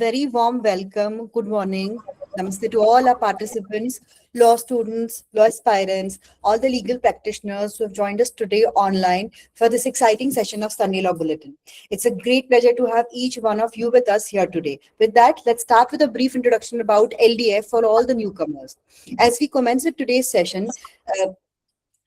Very warm welcome. Good morning. Namaste to all our participants, law students, law aspirants, all the legal practitioners who have joined us today online for this exciting session of Sunday Law Bulletin. It's a great pleasure to have each one of you with us here today. With that, let's start with a brief introduction about LDF for all the newcomers. As we commence with today's session, uh,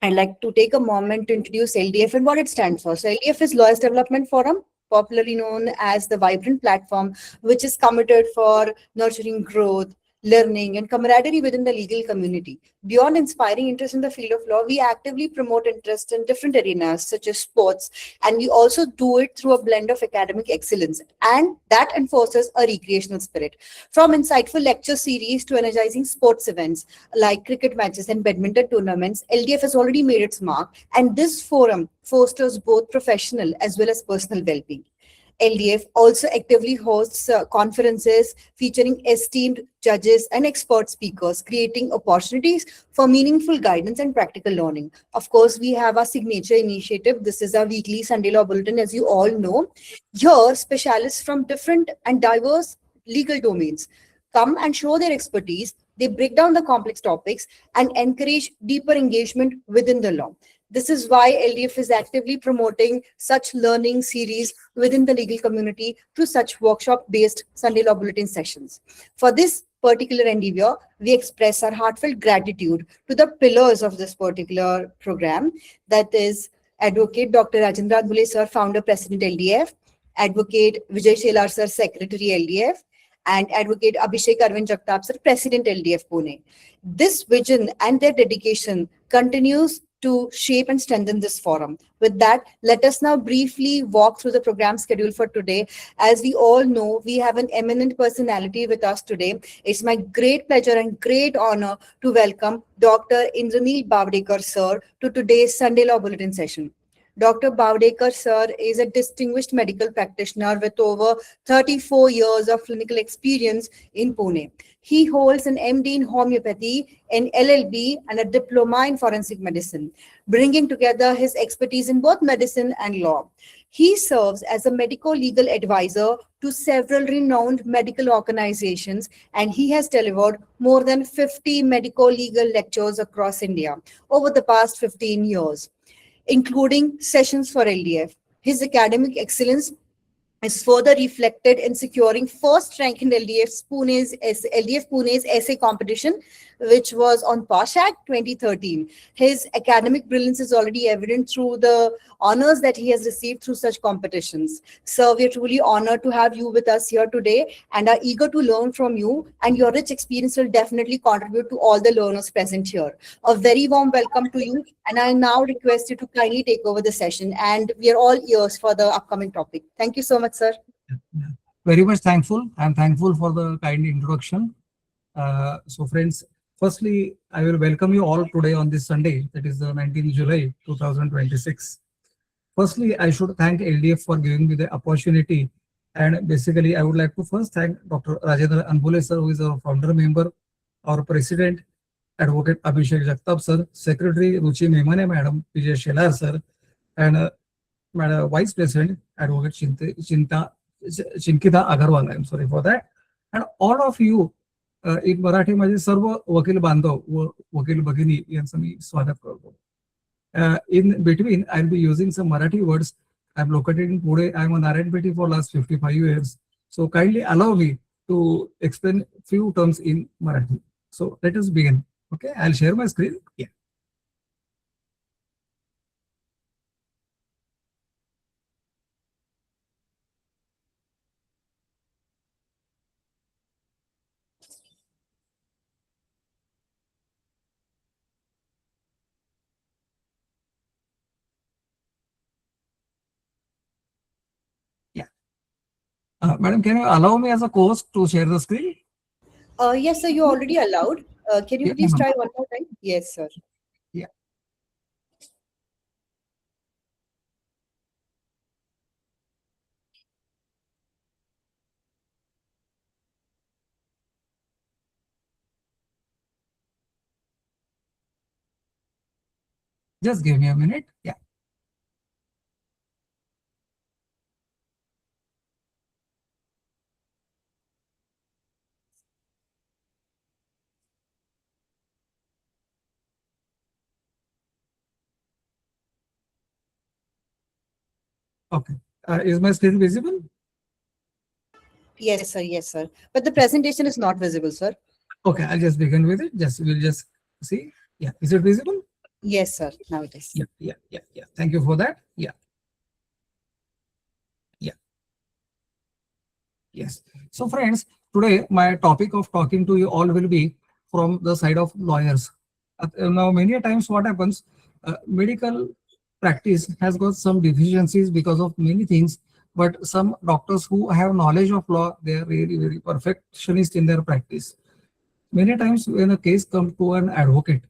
I'd like to take a moment to introduce LDF and what it stands for. So LDF is Lawyers Development Forum, popularly known as the Vibrant Platform, which is committed for nurturing growth, learning, and camaraderie within the legal community. Beyond inspiring interest in the field of law, we actively promote interest in different arenas such as sports, and we also do it through a blend of academic excellence, and that enforces a recreational spirit. From insightful lecture series to energizing sports events like cricket matches and badminton tournaments, LDF has already made its mark, and this forum fosters both professional as well as personal well-being. LDF also actively hosts conferences featuring esteemed judges and expert speakers, creating opportunities for meaningful guidance and practical learning. Of course, we have our signature initiative. This is our weekly Sunday Law Bulletin, as you all know. Here, specialists from different and diverse legal domains come and show their expertise. They break down the complex topics and encourage deeper engagement within the law. This is why LDF is actively promoting such learning series within the legal community through such workshop-based Sunday Law Bulletin sessions. For this particular endeavor, we express our heartfelt gratitude to the pillars of this particular program, that is Advocate Dr. Rajendra Andbule Sir, Founder, President, LDF, Advocate Vijay Shelar Sir, Secretary, LDF, and Advocate Abhishek Arvind Jagtap Sir, President, LDF Pune. This vision and their dedication continues to shape and strengthen this forum. With that, let us now briefly walk through the program schedule for today. As we all know, we have an eminent personality with us today. It's my great pleasure and great honor to welcome Dr. Indraneel Bavdekar Sir to today's Sunday Law Bulletin session. Dr. Bavdekar Sir is a distinguished medical practitioner with over 34 years of clinical experience in Pune. He holds an MD in homeopathy, an LLB, and a diploma in forensic medicine, bringing together his expertise in both medicine and law. He serves as a medico-legal advisor to several renowned medical organizations, and he has delivered more than 50 medico-legal lectures across India over the past 15 years, including sessions for LDF. His academic excellence is further reflected in securing first rank in LDF Pune's essay competition, which was on POSH Act 2013. His academic brilliance is already evident through the honors that he has received through such competitions. So we are truly honored to have you with us here today and are eager to learn from you, and your rich experience will definitely contribute to all the learners present here. A very warm welcome to you, and I now request you to kindly take over the session, and we are all ears for the upcoming topic. Thank you so much, sir. Yeah. Very much thankful. I'm thankful for the kind introduction. So friends, firstly, I will welcome you all today on this Sunday, that is the 19th July 2026. Firstly, I should thank LDF for giving me the opportunity. And basically, I would like to first thank Dr. Rajendra Andbule Sir, who is our founder member, our president, Advocate Abhishek Jagtap Sir, Secretary Ruchi Memane Madam, Vijay Shelar Sir, and Madam Vice President, Advocate Chinkita Agarwal. I'm sorry for that. And all of you, in Marathi मध्ये सर्व वकील बांधव व वकील भगिनी यांचं मी स्वागत करतो. In between, I'll be using some Marathi words. I'm located in Pune. I'm on Narayanpeti for last 55 years. So kindly allow me to explain few terms in Marathi. So let us begin. Okay, I'll share my screen. Yeah. Madam, can you allow me as a host to share the screen? Yes, sir, you already allowed. Can you please try one more time? Yes, sir. Yeah. Just give me a minute. Yeah. Okay. Is my screen visible? Yes, sir. Yes, sir. But the presentation is not visible, sir. Okay, I'll just begin with it. We'll just see. Yeah, is it visible? Yes, sir. Now it is. Yeah. Thank you for that. Yeah. Yes. So friends, today my topic of talking to you all will be from the side of lawyers. Now, many a times what happens, medical practice has got some deficiencies because of many things, but some doctors who have knowledge of law, they are really very perfectionist in their practice. Many times when a case comes to an advocate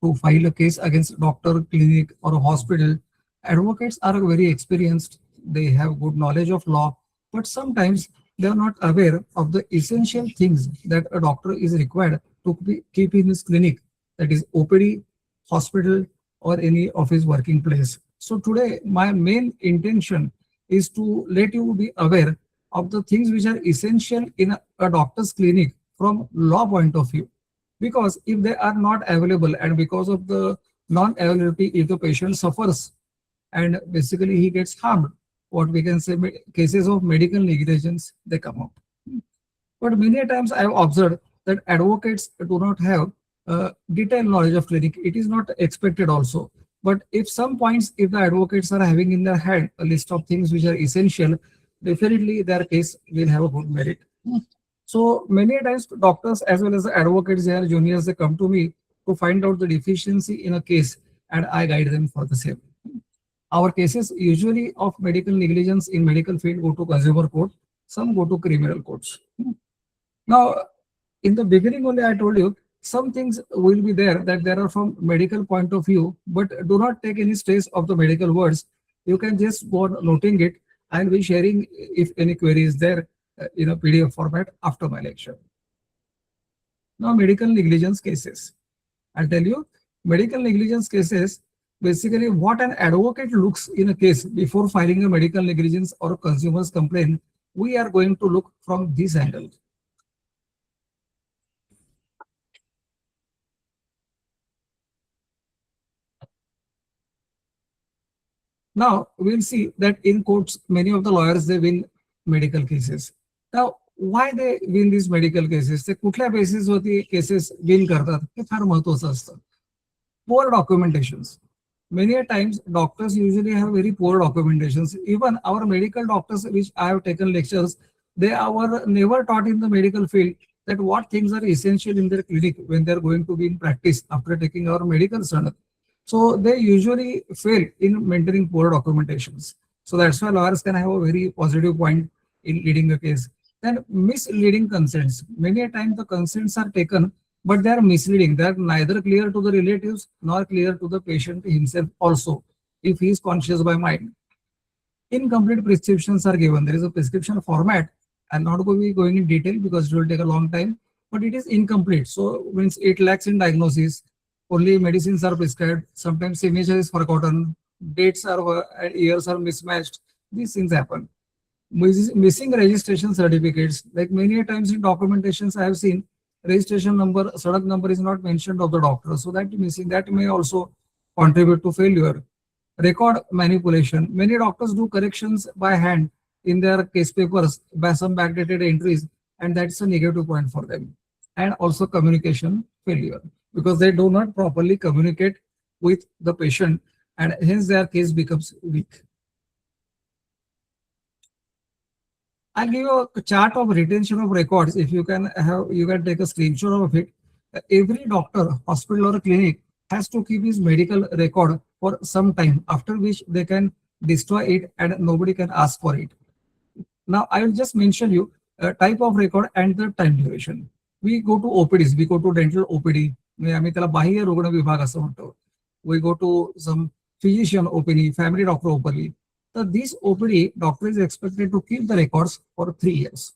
to file a case against doctor, clinic or a hospital, advocates are very experienced. They have good knowledge of law, but sometimes they are not aware of the essential things that a doctor is required to keep in his clinic, that is OPD, hospital, or any of his working place. So today, my main intention is to let you be aware of the things which are essential in a doctor's clinic from law point of view. Because if they are not available and because of the non-availability, if the patient suffers and basically he gets harmed, what we can say cases of medical negligence, they come up. But many times I have observed that advocates do not have detailed knowledge of clinic. It is not expected also. But if some points, if the advocates are having in their hand a list of things which are essential, definitely their case will have a good merit. So many times doctors as well as the advocates, their juniors, they come to me to find out the deficiency in a case and I guide them for the same. Our cases usually of medical negligence in medical field go to consumer court, some go to criminal courts. Now, in the beginning only I told you, some things will be there that there are from medical point of view, but do not take any stress of the medical words. You can just go on noting it. I'll be sharing if any query is there in a PDF format after my lecture. Now, medical negligence cases. I'll tell you, medical negligence cases, basically what an advocate looks in a case before filing a medical negligence or a consumer's complaint, we are going to look from this angle. Now, we'll see that in courts, many of the lawyers, they win medical cases. Now, why they win these medical cases? ते कुठल्या basis वरती cases win करतात हे फार महत्त्वाचं असतं. Poor documentations. Many a times, doctors usually have very poor documentations. Even our medical doctors, which I have taken lectures, they are never taught in the medical field that what things are essential in their clinic when they are going to be in practice after taking our medical sanat. So they usually fail in maintaining poor documentations. So that's why lawyers can have a very positive point in leading a case. Then misleading consents. Many a times the consents are taken, but they are misleading. They are neither clear to the relatives nor clear to the patient himself also, if he is conscious by mind. Incomplete prescriptions are given. There is a prescription format. I'm not going to be going in detail because it will take a long time, but it is incomplete. So means it lacks in diagnosis. Only medicines are prescribed. Sometimes signature is forgotten. Dates are and years are mismatched. These things happen. Missing registration certificates. Like many times in documentations, I have seen registration number, Sadak number is not mentioned of the doctor. So that missing, that may also contribute to failure. Record manipulation. Many doctors do corrections by hand in their case papers by some backdated entries, and that's a negative point for them. And also communication failure, because they do not properly communicate with the patient, and hence their case becomes weak. I'll give you a chart of retention of records. If you can have, you can take a screenshot of it. Every doctor, hospital or clinic has to keep his medical record for some time, after which they can destroy it and nobody can ask for it. Now, I will just mention you a type of record and the time duration. We go to OPDs, we go to dental OPD. आम्ही त्याला बाह्य रुग्ण विभाग असं म्हणतो. We go to some physician OPD, family doctor OPD. So this OPD doctor is expected to keep the records for 3 years.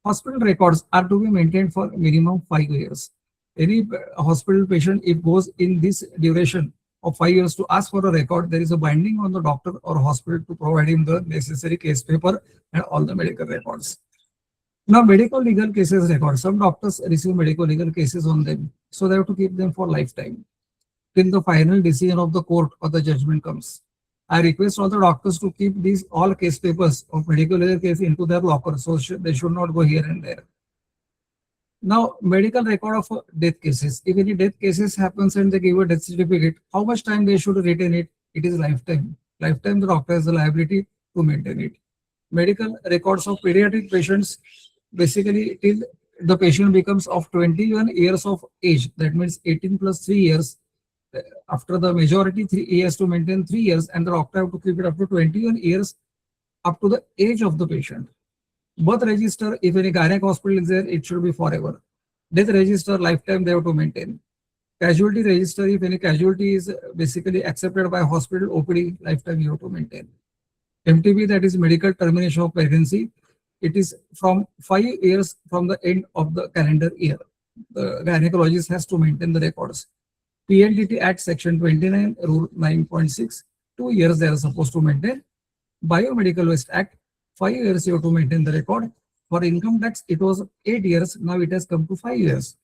Hospital records are to be maintained for minimum 5 years. Any hospital patient, if goes in this duration of 5 years to ask for a record, there is a binding on the doctor or hospital to provide him the necessary case paper and all the medical records. Now, medical legal cases records. Some doctors receive medical legal cases on them, so they have to keep them for lifetime till the final decision of the court or the judgment comes. I request all the doctors to keep these all case papers of medical case into their locker, so they should not go here and there. Now, medical record of death cases. If any death cases happens and they give a death certificate, how much time they should retain it? It is lifetime. Lifetime, the doctor has the liability to maintain it. Medical records of pediatric patients, basically till the patient becomes of 21 years of age, that means 18 plus 3 years. After the majority, he has to maintain 3 years, and the doctor have to keep it up to 21 years up to the age of the patient. Birth register, if any gynec hospital is there, it should be forever. Death register, lifetime they have to maintain. Casualty register, if any casualty is basically accepted by hospital, OPD, lifetime you have to maintain. MTB, that is medical termination of pregnancy, it is from 5 years from the end of the calendar year. The gynecologist has to maintain the records. PNDT Act Section 29, Rule 9.6, 2 years they are supposed to maintain. Biomedical Waste Act, 5 years you have to maintain the record. For income tax, it was 8 years, now it has come to 5 years.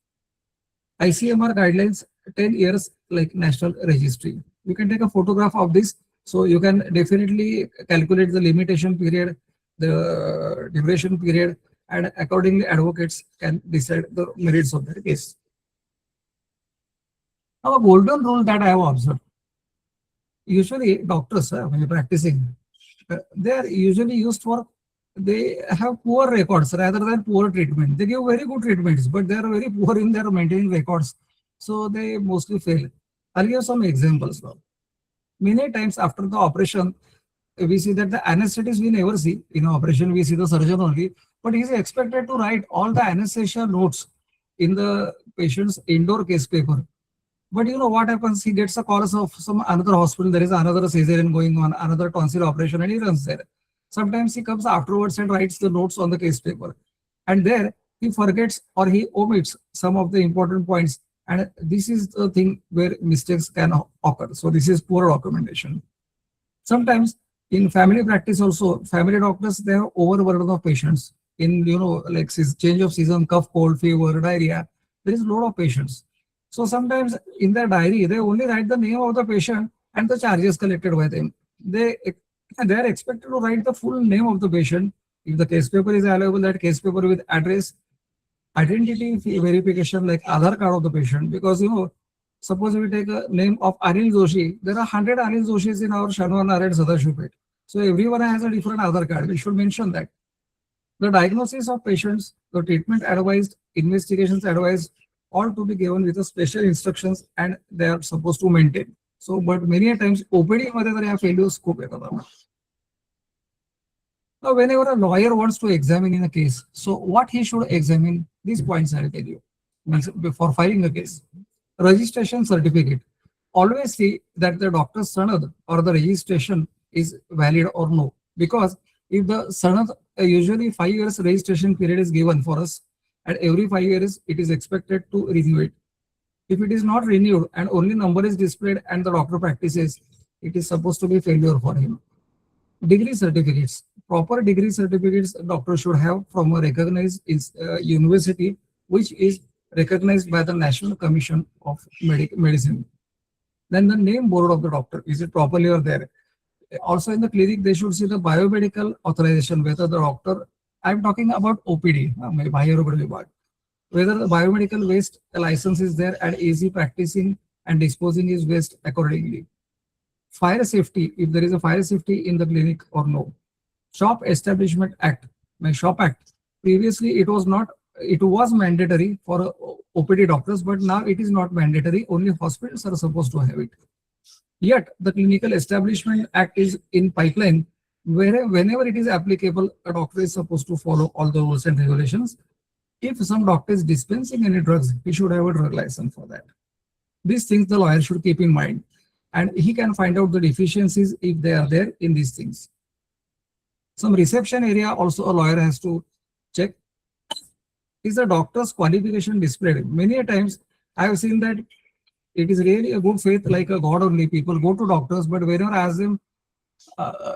ICMR guidelines, 10 years like National Registry. You can take a photograph of this, so you can definitely calculate the limitation period, the duration period, and accordingly advocates can decide the merits of their case. Now, a golden rule that I have observed, usually doctors, when you're practicing, they are usually used for, they have poor records rather than poor treatment. They give very good treatments, but they are very poor in their maintaining records. So they mostly fail. I'll give some examples now. Many times after the operation, we see that the anesthetist we never see. In operation, we see the surgeon only, but he is expected to write all the anesthesia notes in the patient's indoor case paper. But you know what happens? He gets a call of some another hospital. There is another cesarean going on, another tonsil operation, and he runs there. Sometimes he comes afterwards and writes the notes on the case paper. And there he forgets or he omits some of the important points. And this is the thing where mistakes can occur. So this is poor documentation. Sometimes in family practice also, family doctors, they have overburden of patients. In, like change of season, cough, cold, fever, diarrhea, there is a lot of patients. So sometimes in their diary, they only write the name of the patient and the charges collected by them. They are expected to write the full name of the patient. If the case paper is available, that case paper with address, identity verification like Aadhaar card of the patient. Because, suppose we take a name of Anil Joshi, there are 100 Anil Joshis in our Shanwar Narayan Sadashivpet. So everyone has a different Aadhaar card. We should mention that. The diagnosis of patients, the treatment advised, investigations advised, all to be given with a special instructions, and they are supposed to maintain. So, but many a times OPD मध्ये तर या failures खूप येतात. Now, whenever a lawyer wants to examine in a case, so what he should examine, these points I will tell you. Before filing a case, registration certificate. Always see that the doctor's sanad or the registration is valid or no. Because if the sanad, usually 5 years registration period is given for us, and every 5 years it is expected to renew it. If it is not renewed and only number is displayed and the doctor practices, it is supposed to be failure for him. Degree certificates. Proper degree certificates doctor should have from a recognized university, which is recognized by the National Commission of Medicine. Then the name board of the doctor, is it properly or there? Also in the clinic, they should see the biomedical authorization, whether the doctor, I'm talking about OPD, whether the biomedical waste license is there and easy practicing and disposing his waste accordingly. Fire safety, if there is a fire safety in the clinic or no. Shop Establishment Act, my Shop Act. Previously, it was mandatory for OPD doctors, but now it is not mandatory. Only hospitals are supposed to have it. Yet, the Clinical Establishment Act is in pipeline, where whenever it is applicable, a doctor is supposed to follow all the rules and regulations. If some doctor is dispensing any drugs, he should have a drug license for that. These things the lawyer should keep in mind, and he can find out the deficiencies if they are there in these things. Some reception area also a lawyer has to check. Is the doctor's qualification displayed? Many a times I have seen that it is really a good faith, like a God only. People go to doctors, but whenever I ask them,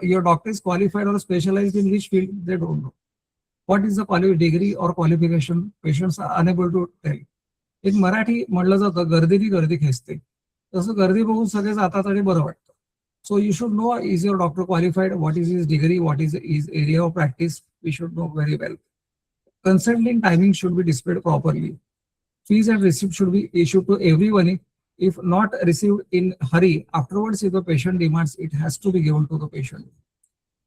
your doctor is qualified or specialized in which field, they don't know. What is the degree or qualification? Patients are unable to tell. एक मराठी म्हणलं जातं गर्दीनी गर्दी खेचते, तसं गर्दी बघून सगळे जातात आणि बरं वाटतं. So you should know, is your doctor qualified? What is his degree? What is his area of practice? We should know very well. Consulting timing should be displayed properly. Fees and receipt should be issued to everyone. If not received in hurry, afterwards, if the patient demands, it has to be given to the patient.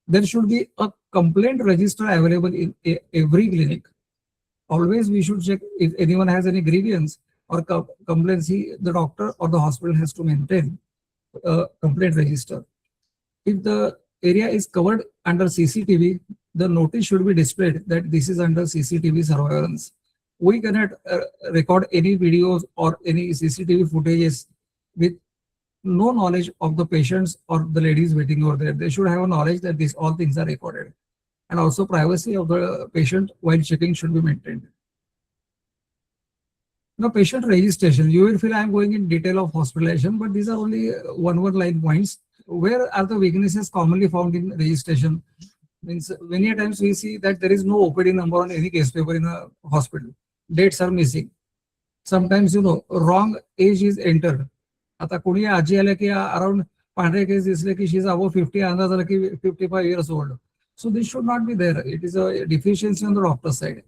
There should be a complaint register available in every clinic. Always we should check if anyone has any grievance or complaints, the doctor or the hospital has to maintain a complaint register. If the area is covered under CCTV, the notice should be displayed that this is under CCTV surveillance. We cannot record any videos or any CCTV footages with no knowledge of the patients or the ladies waiting over there. They should have a knowledge that these all things are recorded. And also privacy of the patient while checking should be maintained. Now, patient registration, you will feel I am going in detail of hospitalization, but these are only one line points. Where are the weaknesses commonly found in registration? Means many times we see that there is no OPD number on any case paper in a hospital. Dates are missing. Sometimes, wrong age is entered. आता कोणी आजी आल्या की around पांढरे case दिसले की she is above 50, अंदाज झाला की 55 years old. So this should not be there. It is a deficiency on the doctor's side.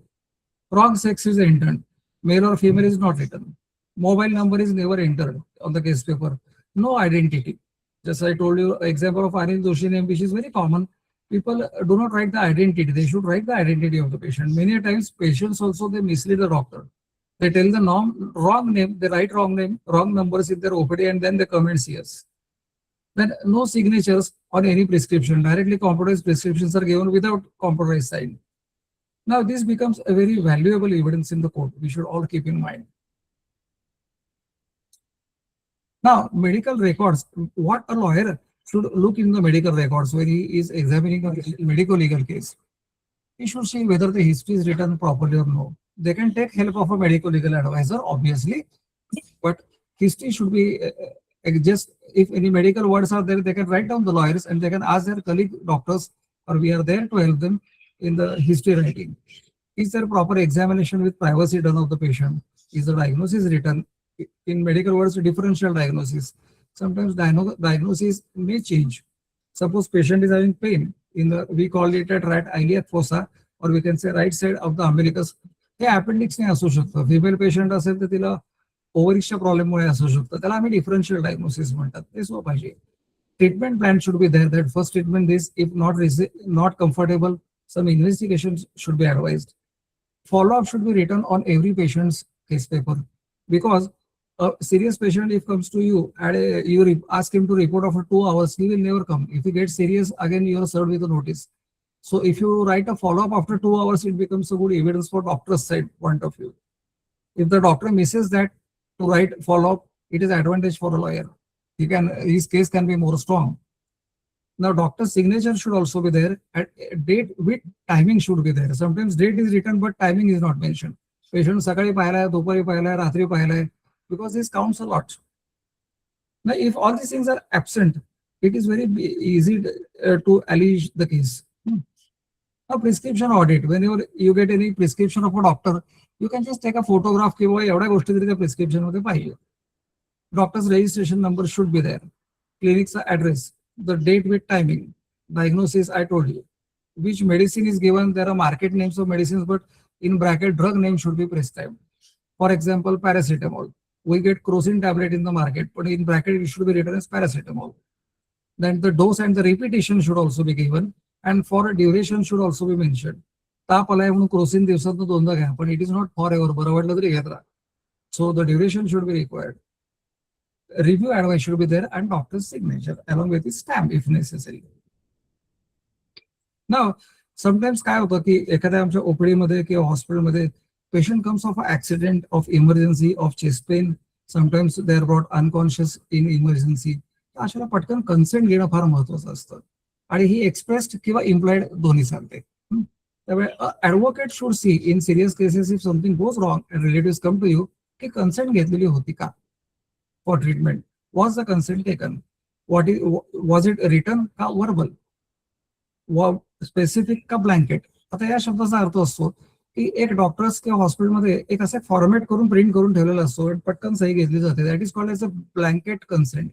Wrong sex is entered. Male or female is not written. Mobile number is never entered on the case paper. No identity. Just I told you, example of Anil Joshi name, which is very common. People do not write the identity. They should write the identity of the patient. Many times, patients also, they mislead the doctor. They tell the wrong name, they write wrong name, wrong numbers in their OPD, and then they comment CS. Then no signatures on any prescription. Directly computerized prescriptions are given without computerized sign. Now, this becomes a very valuable evidence in the court. We should all keep in mind. Now, medical records. What a lawyer should look in the medical records when he is examining a medical legal case. He should see whether the history is written properly or no. They can take help of a medical legal advisor, obviously, but history should be just, if any medical words are there, they can write down the lawyers and they can ask their colleague doctors, or we are there to help them in the history writing. Is there proper examination with privacy done of the patient? Is the diagnosis written? In medical words, differential diagnosis. Sometimes diagnosis may change. Suppose patient is having pain, we call it a right iliac fossa, or we can say right side of the umbilicus. हे appendix ने असू शकतं. Female patient असेल तर तिला ओव्हरीजच्या प्रॉब्लेममुळे असू शकतं. त्याला आम्ही डिफरन्शियल डायग्नोसिस म्हणतात. ते सो पाहिजे. Treatment plan should be there. That first treatment is if not comfortable, some investigations should be advised. Follow-up should be written on every patient's case paper, because a serious patient, if comes to you and you ask him to report after 2 hours, he will never come. If he gets serious, again you are served with a notice. So if you write a follow-up after 2 hours, it becomes a good evidence for doctor's side point of view. If the doctor misses that to write follow-up, it is advantage for a lawyer. His case can be more strong. Now, doctor's signature should also be there, and date with timing should be there. Sometimes date is written, but timing is not mentioned. Patient sakali pahala, dupari pahala, ratri pahala, because this counts a lot. Now, if all these things are absent, it is very easy to allege the case. A prescription audit. Whenever you get any prescription of a doctor, you can just take a photograph. Ki bhai evda goshti tari prescription मध्ये पाहिजे. Doctor's registration number should be there. Clinic's address. The date with timing, diagnosis, I told you. Which medicine is given, there are market names of medicines, but in bracket, drug name should be prescribed. For example, paracetamol. We get crocin tablet in the market, but in bracket, it should be written as paracetamol. Then the dose and the repetition should also be given, and for a duration should also be mentioned. ताप आलाय म्हणून crocin दिवसातून 2दा घ्या, but it is not forever. बरं वाटलं तरी घेत राहा. So the duration should be required. Review advice should be there, and doctor's signature along with his stamp if necessary. Now, sometimes काय होतं की एखाद्या आमच्या ओपीडी मध्ये किंवा हॉस्पिटलमध्ये patient comes of accident, of emergency, of chest pain. Sometimes they are brought unconscious in emergency. अशाला पटकन कन्सेंट घेणं फार महत्वाचं असतं, आणि ही एक्सप्रेस्ड किंवा इम्प्लाइड दोन्ही चालते. त्यामुळे advocate should see in serious cases if something goes wrong and relatives come to you की कन्सेंट घेतलेली होती का for treatment. Was the consent taken? Was it written का verbal? Specific का blanket? आता या शब्दाचा अर्थ असतो की एक डॉक्टर्स किंवा हॉस्पिटलमध्ये एक असं फॉर्मॅट करून प्रिंट करून ठेवलेला असतो, पटकन सही घेतली जाते. That is called as a blanket consent.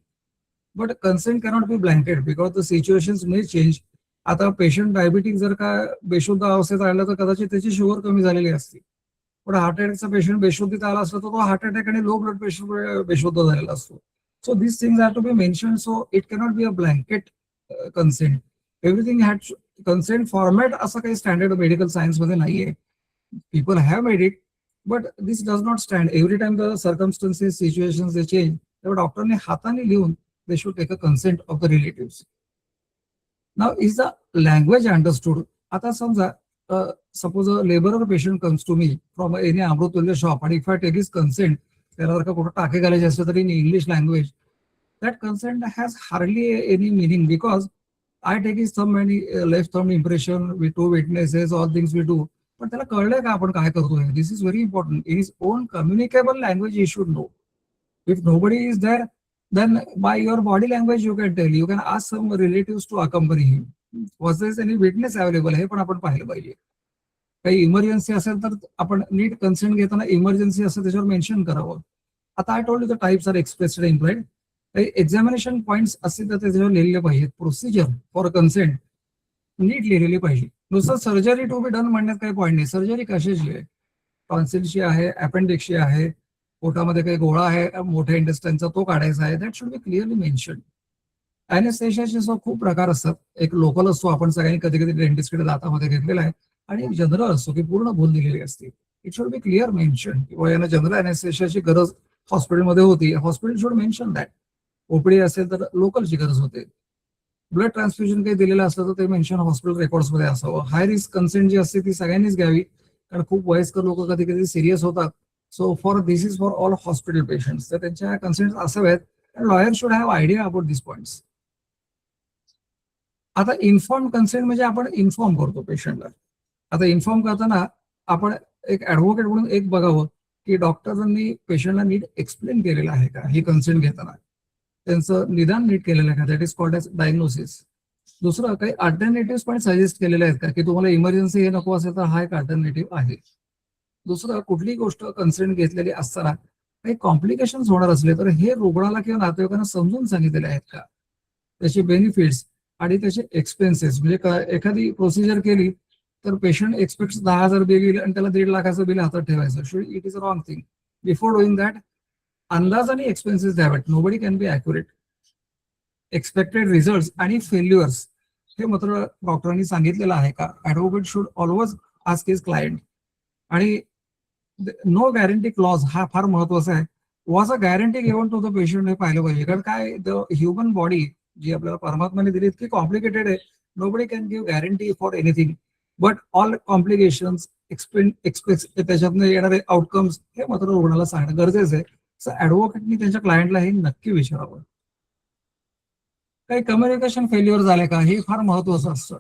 But consent cannot be blanket because the situations may change. आता पेशंट डायबिटिक जर का बेशुद्ध अवस्थेत राहिला तर कदाचित त्याची शुगर कमी झालेली असते, पण हार्ट अटॅकचा पेशंट बेशुद्धीत आला असतो तर तो हार्ट अटॅक आणि लो ब्लड प्रेशर बेशुद्ध झालेला असतो. So this things have to be mention. So it cannot be a blanket consent. Everything had consent format असं काही स्टँडर्ड मेडिकल सायन्समध्ये नाहीये. People have made it, but this does not stand. Every time the circumstances situations they change, तेव्हा डॉक्टरने हाताने लिहून they should take a consent of the relatives. नाव is the language understood. आता समजा suppose a labour patient comes to me from any Amrutulya shop आणि if I take is consent, त्याला जर का कुठं टाके घालायचे असले तरी in English language, that consent has hardly any meaning because I take his thumb and left thumb impression with two witnesses, all things we do. पण त्याला कळलंय का आपण काय करतोय? This is very important. In his own communicable language he should know. If nobody is there, then by your body language you can tell. You can ask some relatives to accompany him. Was there any witness available? हे पण आपण पाहिलं पाहिजे. काही emergency असेल तर आपण NEET consent घेताना emergency असेल त्याच्यावर मेन्शन करावं. आता I told you the types are expressed implied. Examination points असतील तर त्याच्यावर लिहिलेले पाहिजेत. प्रोसिजर फॉर कन्सेंट नीट लिहिलेली पाहिजे. नुसतं सर्जरी टू बी डन म्हणण्यात काही पॉईंट नाही. सर्जरी कशाची आहे? टॉन्सिलची आहे, अपेंडिक्सची आहे, पोटामध्ये काही गोळा आहे मोठ्या इंटेस्टाईनचा तो काढायचा आहे. That should be clearly mention. अॅनेस्थेशियाचे खूप प्रकार असतात. एक लोकल असतो, आपण सगळ्यांनी कधी कधी डेंटिस्टकडे दातामध्ये घेतलेला आहे, आणि एक जनरल असतो की पूर्ण भूल दिलेली असते. It should be clear mention किंवा यांना जनरल अॅनेस्थेशियाची गरज हॉस्पिटलमध्ये होती. Hospital should mention that. OPD असेल तर लोकलची गरज होते. ब्लड ट्रान्सफ्युजन काही दिलेलं असलं तर ते मेन्शन हॉस्पिटल रेकॉर्ड्समध्ये असावं. हाय रिस्क कन्सेंट जी असते ती सगळ्यांनीच घ्यावी, कारण खूप वयस्कर लोक कधी कधी सिरियस होतात. So this is for all hospital patients. तर त्यांच्या कन्सेंट असाव्यात. Lawyer should have idea about this points. आता इन्फॉर्म कन्सेंट म्हणजे आपण इन्फॉर्म करतो पेशंटला. आता इन्फॉर्म करताना आपण एक ऍडव्होकेट म्हणून एक बघावं की डॉक्टरांनी पेशंटला नीट एक्सप्लेन केलेलं आहे का ही कन्सेंट घेताना, त्यांचं निदान नीट केलेलं आहे का, that is called as diagnosis. दुसरं काही अल्टरनेटिव्ह पण सजेस्ट केलेले आहेत का, की तुम्हाला इमर्जन्सी हे नको असेल तर हा एक अल्टरनेटिव्ह आहे. दुसरं, कुठली गोष्ट कन्सेंट घेतलेली असताना काही कॉम्प्लिकेशन्स होणार असले तर हे रुग्णाला किंवा नातेवाईकांना समजून सांगितलेले आहेत का, त्याचे बेनिफिट्स आणि त्याचे एक्सपेन्सेस. म्हणजे एखादी प्रोसिजर केली तर पेशंट एक्सपेक्ट 10,000 बिल येईल आणि त्याला 1.5 लाखाचं बिल हातात ठेवायचं. It is a wrong thing. Before doing that अंदाजाने एक्सपेन्सेस द्यावेत. Nobody can be accurate. Expected result आणि फेल्युअर्स हे मात्र डॉक्टरांनी सांगितलेलं आहे का. Advocate should always ask his client. आणि नो गॅरंटी क्लॉज हा फार महत्वाचा आहे. Was a guarantee given to the patient हे पाहिलं पाहिजे. कारण काय, द ह्युमन बॉडी जी आपल्याला परमात्माने दिली इतकी कॉम्प्लिकेटेड आहे. Nobody can give guarantee for anything, but all complications त्याच्यातनं येणारे आउटकम्स हे मात्र रुग्णाला सांगणं गरजेचं आहे. सो ऍडव्होकेटनी त्यांच्या क्लायंटला हे नक्की विचारावं. काही कम्युनिकेशन फेल्युअर झाले का हे फार महत्वाचं असतं.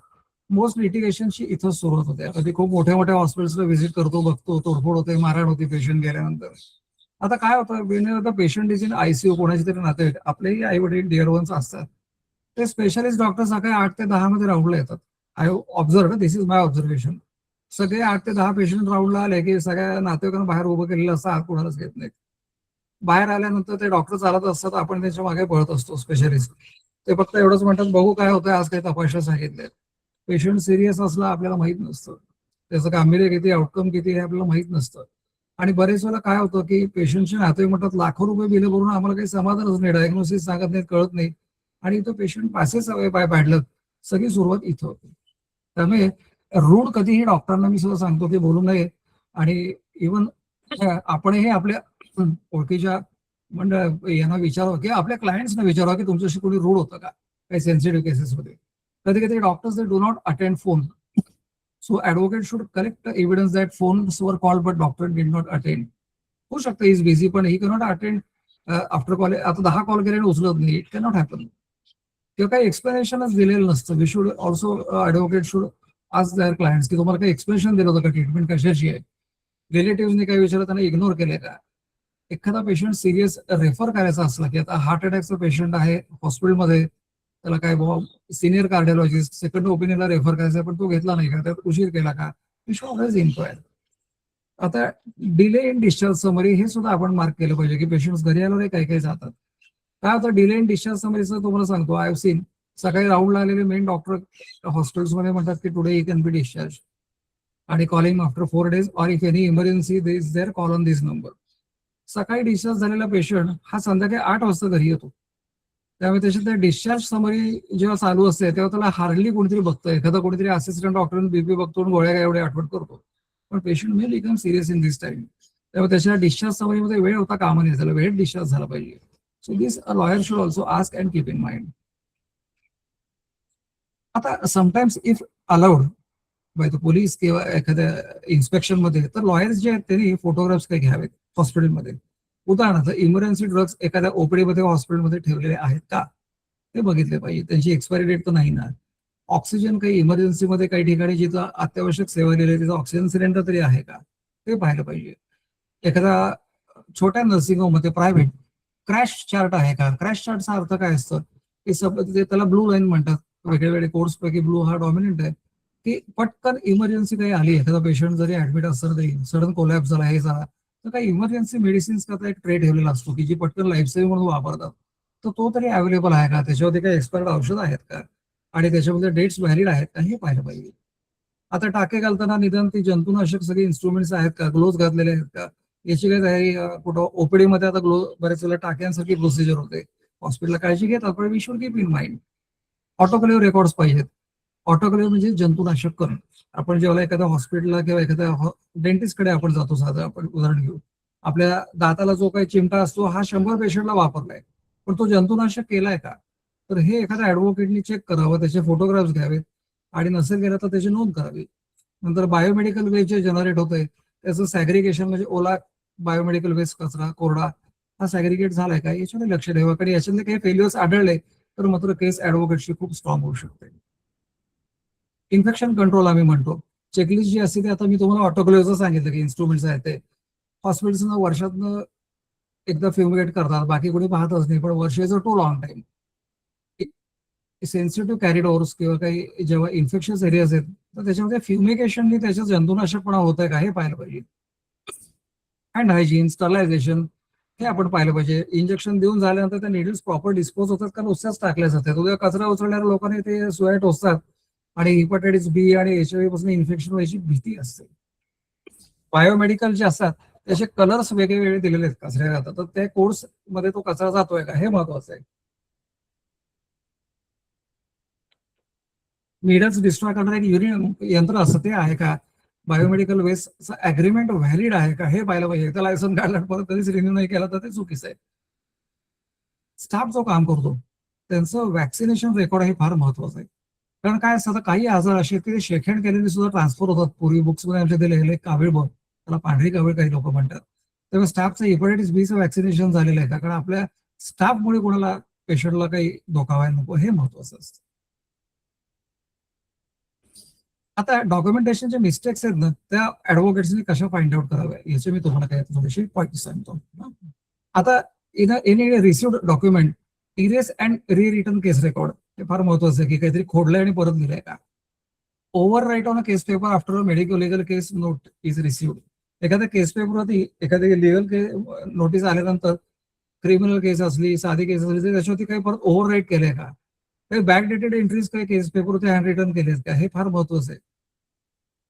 मोस्ट लिटिगेशनची इथं सुरुवात होते. कधी खूप मोठ्या मोठ्या हॉस्पिटल्सला व्हिजिट करतो, बघतो तोडफोड होते, मारहाण होती पेशंट गेल्यानंतर. आता काय होतं, पेशंट इज इन आयसीयू, कोणाची तरी नातेवाईक, आपलेही आई वडील डिअर वन्स असतात, ते स्पेशालिस्ट डॉक्टर सकाळी 8 ते 10 मध्ये राऊंडला येतात. I observe, this is my observation. सगळे 8 ते 10 पेशंट राऊंडला आले की सगळ्या नातेवाईकांना बाहेर उभं केलेलं असतं, आत कोणालाच घेत नाहीत. बाहेर आल्यानंतर ते डॉक्टर चालत असतात, आपण त्यांच्या मागे पळत असतो स्पेशालिस्ट. ते फक्त एवढंच म्हणतात, बघू काय होतंय, आज काही तपासण्या सांगितलंय. पेशंट सिरियस असला आपल्याला माहित नसतं, त्याचं गांभीर्य किती, आउटकम किती हे आपल्याला माहित नसतं. आणि बरेच वेळा काय होतं की पेशंटचे नातेवाईक म्हणतात लाखो रुपये बिल भरून आम्हाला काही समाधानच नाही, डायग्नोसिस सांगत नाही, कळत नाही, आणि तो patient passes away by bad luck. सगळी सुरुवात इथं होते. त्यामुळे रूढ कधीही डॉक्टरांना मी सुद्धा सांगतो की बोलू नये. आणि इव्हन आपणही आपल्या ओळखीच्या यांना विचारावं की आपल्या क्लायंट्सना विचारावं की तुमच्याशी कोणी रूढ होतं का काही सेन्सिटिव्ह केसेसमध्ये. कधी कधी doctors they do not attend phone. So advocate should collect evidence that phones were call but doctor did not attend. होऊ शकतं इज बिझी, पण ही कॅनॉट अटेंड आफ्टर कॉल. आता 10 कॉल केले आणि उचलत नाही, इट कॅनॉट हॅपन. किंवा काही एक्सप्लेनेशनच दिलेलं नसतं. We should also, advocate should ask their clients की तुम्हाला काही एक्सप्लेनेशन दिलं होतं का, ट्रीटमेंट कशाची आहे. रिलेटिव्हनी काही विचारलं, त्यांना इग्नोर केलंय का. एखादा पेशंट सिरियस रेफर करायचा असला की आता हार्ट अटॅकचा पेशंट आहे हॉस्पिटलमध्ये, त्याला काय सिनियर कार्डिओलॉजिस्ट सेकंड ओपिनियनला रेफर करायचा, पण तो घेतला नाही का, त्यात उशीर केला का, वी शुड ऑलवेज इन्क्वायर. आता डिले इन डिस्चार्ज समरी हे सुद्धा आपण मार्क केलं पाहिजे की पेशंट्स घरी आल्यावर काही काही जातात. काय होतं डिले इन डिस्चार्ज समरीचं तुम्हाला सांगतो, आय हॅव सीन सकाळी राऊंडला आलेले मेन डॉक्टर हॉस्पिटल्समध्ये म्हणतात की today he can be discharge आणि calling after 4 days or if any emergency is there call on this number. सकाळी डिस्चार्ज झालेला पेशंट हा संध्याकाळी 8 वाजता घरी येतो. त्यामुळे त्याच्यात त्या डिस्चार्ज समरी जेव्हा चालू असते तेव्हा त्याला हार्डली कोणीतरी बघतं, एखादा कोणीतरी असिस्टंट डॉक्टर बीपी बघतो आणि गोळ्या काय एवढे आठवण करतो. पण patient may become serious in this time. त्यामुळे त्याच्या डिस्चार्ज समरीमध्ये वेळ होता कामा नये, त्याला वेळेत डिस्चार्ज झाला पाहिजे. So this a lawyer should also ask and keep in mind. आता sometimes if allowed by the police किंवा एखाद्या इन्स्पेक्शन मध्ये, तर लॉयर्स जे आहेत त्यांनी फोटोग्राफ्स काही घ्यावेत हॉस्पिटलमध्ये. उदाहरणार्थ इमर्जन्सी ड्रग्स एखाद्या ओपीडी मध्ये हॉस्पिटलमध्ये ठेवलेले आहेत का ते बघितले पाहिजे. त्यांची एक्सपायरी डेट तर नाही ना. ऑक्सिजन काही इमर्जन्सीमध्ये काही ठिकाणी जिथं अत्यावश्यक सेवा दिली तिथं ऑक्सिजन सिलेंडर तरी आहे का ते पाहिलं पाहिजे. एखादा छोट्या नर्सिंग होममध्ये प्रायव्हेट क्रॅश चार्ट आहे का. क्रॅश चार्टचा अर्थ काय असतं की त्याला ब्लू लाईन म्हणतात. वेगळे वेगळे कोर्स पैकी ब्लू हा डॉमिनंट आहे, की पटकन इमर्जन्सी काही आली, एखादा पेशंट जरी ऍडमिट असतं तरी सडन कोलॅप्स झाला हे झाला तर काही इमर्जन्सी मेडिसिन्स करता एक ट्रे ठेवलेला असतो की जी पटकन लाईफ सेव्हिंग म्हणून वापरतात. तर तो तरी अवेलेबल आहे का, त्याच्यावरती काही एक्सपायर्ड औषध आहेत का आणि त्याच्यामध्ये डेट्स व्हॅलिड आहेत का हे पाहिलं पाहिजे. आता टाके घालताना निदान ती जंतुनाशक सगळे इन्स्ट्रुमेंट्स आहेत का, ग्लोव्ज घातलेले आहेत का, याची काही तयारी कुठं ओपीडी मध्ये. आता बरेच वेळेला टाक्यांसारखी प्रोसिजर होते, हॉस्पिटलला काळजी घेतात, पण we should keep in mind autoclave records पाहिजेत. ऑटोक्लेव्ह म्हणजे जंतुनाशक करून. आपण जेव्हा एखाद्या हॉस्पिटलला किंवा एखाद्या डेंटिस्टकडे आपण जातो, साधं आपण उदाहरण घेऊ, आपल्या दाताला जो काही चिमटा असतो हा 100 पेशंटला वापरलाय, पण तो जंतुनाशक केलाय का, तर हे एखाद्या ऍडव्होकेटनी चेक करावं, त्याचे फोटोग्राफ्स घ्यावेत आणि नसेल गेला तर त्याची नोंद करावी. नंतर बायोमेडिकल वेस्ट जे जनरेट होतंय त्याचं सॅग्रिगेशन म्हणजे ओला बायोमेडिकल वेस्ट कचरा, कोरडा हा सॅग्रिगेट झालाय का याच्याकडे लक्ष ठेवा, कारण याच्यातले काही फेल्युअर्स आढळले तर मात्र केस ऍडव्होकेटची खूप स्ट्रॉंग होऊ शकते. इन्फेक्शन कंट्रोल आम्ही म्हणतो, चेकलिस्ट जी असते ती आता मी तुम्हाला ऑटोक्लेव्हचं सांगितलं की इन्स्ट्रुमेंट्स आहेत ते हॉस्पिटल्सनं वर्षातनं एकदा फ्युमिगेट करतात, बाकी कोणी पाहतच नाही, पण वर्ष is a too long time. Sensitive corridors किंवा काही जेव्हा इन्फेक्शन एरियाज आहेत तर त्याच्यामध्ये फ्युमिगेशननी त्याच्यात जंतुनाशकपणा होत आहे का हे पाहिलं पाहिजे. हँड हायजीन, स्टरलायझेशन हे आपण पाहिलं पाहिजे. इंजेक्शन देऊन झाल्यानंतर त्या निडल्स प्रॉपर डिस्पोज होतात का नुसत्याच टाकल्या जातात. उद्या कचरा उचलणाऱ्या लोकांनी ते सुया टोचतात आणि हिपॅटायटिस बी आणि HIV पासून इन्फेक्शन व्हायची भीती असते. बायोमेडिकल जे असतात त्याचे कलर्स वेगळे वेगळे दिलेले आहेत कचऱ्याला, तर त्या कोर्स मध्ये तो कचरा जातोय का हे महत्वाचं आहे. नीडल्स डिस्ट्रॉय करणारं एक युरिन यंत्र असतं ते आहे का, बायोमेडिकल वेस्टचं अग्रीमेंट व्हॅलिड आहे का हे पाहिलं पाहिजे. त्या लायसन काढला परत कधीच रिन्यू नाही केला तर ते चुकीचं आहे. स्टाफ जो काम करतो त्यांचं वॅक्सिनेशन रेकॉर्ड हे फार महत्वाचं आहे. कारण काय असतं काही आजार असे की ते शेकहँड केलेले सुद्धा ट्रान्सफर होतात. पूर्वी बुक्समध्ये आमच्या ते लिहिले कावीळ बघ, त्याला पांढरी कावीळ काही लोक म्हणतात. तेव्हा स्टाफचं हेपॅटायटिस बीचं वॅक्सिनेशन झालेलं आहे का, कारण आपल्या स्टाफमुळे कोणाला पेशंटला काही धोका व्हायला नको हे महत्वाचं असतं. आता डॉक्युमेंटेशनचे मिस्टेक्स आहेत ना त्या ऍडव्होकेट्सनी कशा फाइंड आउट कराव्या याचे मी तुम्हाला काही थोडीशी पॉईंट सांगतो. आता any received document erase and return case record हे फार महत्वाचं आहे की काहीतरी खोडलंय आणि परत दिलंय का. Overwrite on a case paper after a medical legal case note is received. एखाद्या केस पेपरवरती एखाद्या लिगल नोटीस आल्यानंतर क्रिमिनल केस असली साधी केस असली तर त्याच्यावरती काही परत ओव्हर राईट केलंय का, काही बॅक डेटेड एंट्रीज काही केस पेपरवरती हँड रिटर्न केलेत का हे फार महत्वाचं आहे.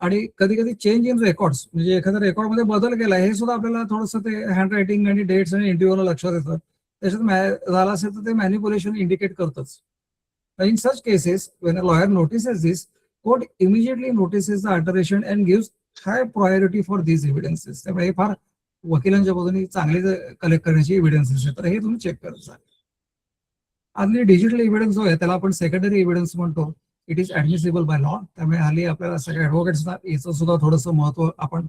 आणि कधी कधी चेंज इन रेकॉर्ड्स म्हणजे एखाद्या रेकॉर्डमध्ये बदल केला हे सुद्धा आपल्याला थोडंसं ते हँड रायटिंग आणि डेट्स आणि इंटरव्ह्यूला लक्षात येतं. त्याच्यात झाला असेल तर ते मॅनिप्युलेशन इंडिकेट करतच. In such cases when a lawyer notices this, court immediately notices the alteration and gives high priority for this evidences. त्यामुळे हे फार वकिलांच्या बाजूने चांगले कलेक्ट करण्याची एव्हिडन्सेस आहेत, तर हे तुम्ही चेक करत जा. आणि डिजिटल एव्हिडन्स जो आहे त्याला आपण सेकंडरी एव्हिडन्स म्हणतो. It is admissible by law. त्यामुळे हल्ली आपल्याला सगळ्या ऍडव्होकेट्सना याचं सुद्धा थोडंसं महत्व आपण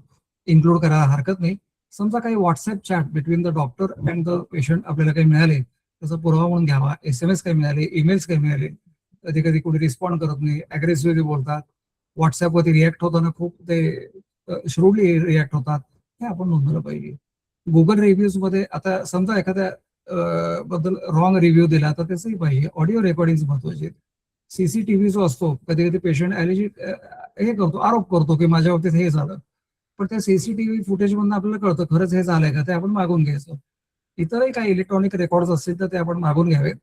इन्क्लूड करायला हरकत नाही. समजा काही WhatsApp chat between the doctor and the patient आपल्याला काही मिळाले त्याचा पुरावा म्हणून घ्यावा. SMS काही मिळाले, ईमेल्स काही मिळाले, कधी कधी कोणी रिस्पॉन्ड करत नाही, अग्रेसिव्हली बोलतात, व्हॉट्सअपवरती रिॲक्ट होताना खूप ते श्रूडली रिॲक्ट होतात, हे आपण नोंदवलं पाहिजे. गुगल रिव्ह्यूज मध्ये आता समजा एखाद्या बद्दल रॉंग रिव्ह्यू दिला तर त्याचंही पाहिजे. ऑडिओ रेकॉर्डिंग महत्वाचे. CCTV जो असतो कधी कधी पेशंट हे करतो, आरोप करतो की माझ्या बाबतीत हे झालं, पण त्या CCTV फुटेज मधून आपल्याला कळतं खरंच हे झालंय का ते आपण मागून घ्यायचं. इतरही काही इलेक्ट्रॉनिक रेकॉर्ड्स असतील तर ते आपण मागून घ्यावेत.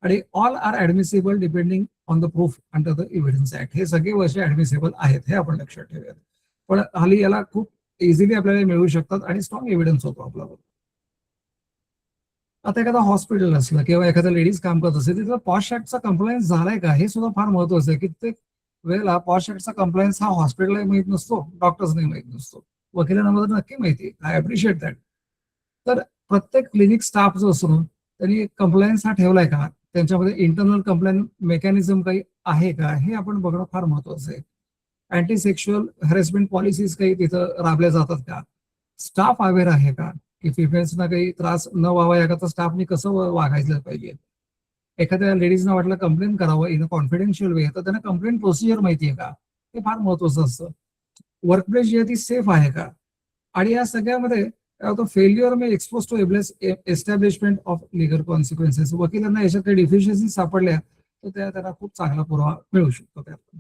आणि all are admissible depending on the proof under the evidence act. हे सगळे वर्ष ऍडमिसिबल आहेत, हे आपण लक्षात ठेवूयात. पण हल्ली याला खूप इझिली आपल्याला मिळू शकतात आणि स्ट्रॉंग एव्हिडन्स होतो आपला. आता एखादा हॉस्पिटल असलं किंवा एखाद्या लेडीज काम करत असेल तिथं पॉश ऍक्टचा कंप्लायन्स झालाय का हे सुद्धा फार महत्वाचं आहे. कित्येक वेळेला पॉश ऍक्टचा कंप्लायन्स हा हॉस्पिटलला माहित नसतो, डॉक्टर्सनाही माहित नसतो, वकिलांना मात्र नक्की माहिती. आय अप्रिशिएट दॅट. तर प्रत्येक क्लिनिक स्टाफ जो असतो त्यांनी कंप्लायन्स हा ठेवलाय का, त्यांच्यामध्ये इंटरनल कंप्लेंट मेकॅनिझम काही आहे का, हे आपण बघणं फार महत्वाचं आहे. अँटी सेक्शुअल हॅरेसमेंट पॉलिसीज काही तिथं राबल्या जातात का, स्टाफ अवेअर आहे का, की फिमेल्सना काही त्रास न व्हावा याकरता स्टाफनी कसं वागायचं पाहिजे. एखाद्या लेडीजना वाटलं कंप्लेंट करावं इन अ कॉन्फिडेन्शियल वे, तर त्यांना कंप्लेंट प्रोसिजर माहिती आहे का, हे फार महत्वाचं असतं. वर्कप्लेस जी आहे ती सेफ आहे का. आणि या सगळ्यामध्ये failure may expose to establishment of legal consequences. वकिलांना याच्यात काही डिफिशियन्सी सापडल्या तर त्यांना खूप चांगला पुरावा मिळू शकतो. त्यात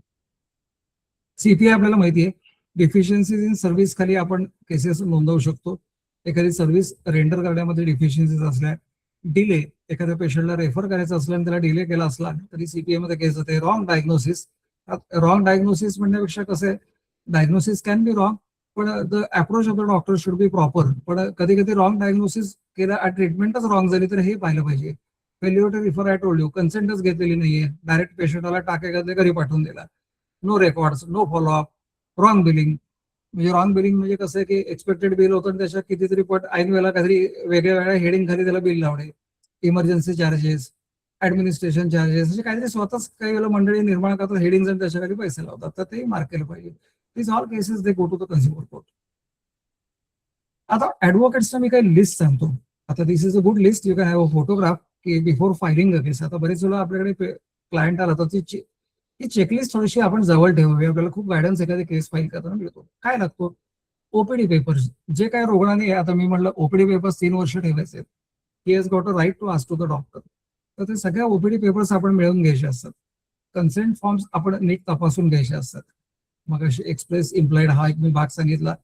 सीपीआय आपल्याला माहिती आहे, डिफिशियन्सीज इन सर्व्हिस खाली आपण केसेस नोंदवू शकतो. एखादी सर्व्हिस रेंडर करण्यामध्ये डिफिशियन्सीज असल्या, डिले, एखाद्या पेशंटला रेफर करायचं असलं आणि त्याला डिले केला असला तरी सीपीआय मध्ये केस होते. Wrong diagnosis. रॉंग डायग्नोसिस म्हणण्यापेक्षा कसं आहे, डायग्नोसिस कॅन बी रॉंग पण the approach of the doctor should be proper. पण कधी कधी रॉंग डायग्नोसिस केलं आणि ट्रीटमेंटच रॉंग झाली तर हे पाहिलं पाहिजे. Failure to refer I told you, कन्सेंटच घेतलेली नाहीये, डायरेक्ट पेशंटला टाके घातले घरी पाठवून दिला, no records, no follow up, wrong billing. म्हणजे रॉंग बिलिंग म्हणजे कसं आहे की एक्सपेक्टेड बिल होतं आणि त्याच्या कितीतरी पट ऐन वेळेला काहीतरी वेगळ्या वेगळ्या हेडिंग खाली त्याला बिल लावणे, इमर्जन्सी चार्जेस, ऍडमिनिस्ट्रेशन चार्जेस, म्हणजे काहीतरी स्वतःच काही वेळेला मंडळी निर्माण करतात हेडिंग आणि त्याच्या खाली पैसे लावतात, तर ते मार्क केलं पाहिजे. This all cases they go to the consumer court. आता ऍडव्होकेट्सचा मी काही लिस्ट सांगतो. आता this is a good list, you can have a photograph की बिफोर फायलिंग अ केस. आता बरेच वेळा आपल्याकडे क्लायंट आला तर ही चेकलिस्ट थोडीशी आपण जवळ ठेवावी. आपल्याला खूप गायडन्स एखादी केस फाईल करताना मिळतो. काय लागतो, ओपीडी पेपर्स. जे काय रुग्णाने, आता मी म्हटलं ओपीडी पेपर्स 3 वर्ष ठेवायचे, he has got a right to ask to the doctor. तर ते सगळ्या ओपीडी पेपर्स आपण मिळवून घ्यायचे असतात. कन्सेंट फॉर्म्स आपण नीट तपासून घ्यायचे असतात. मग अशी एक्सप्रेस इम्प्लाइड हा एक मी भाग सांगितला.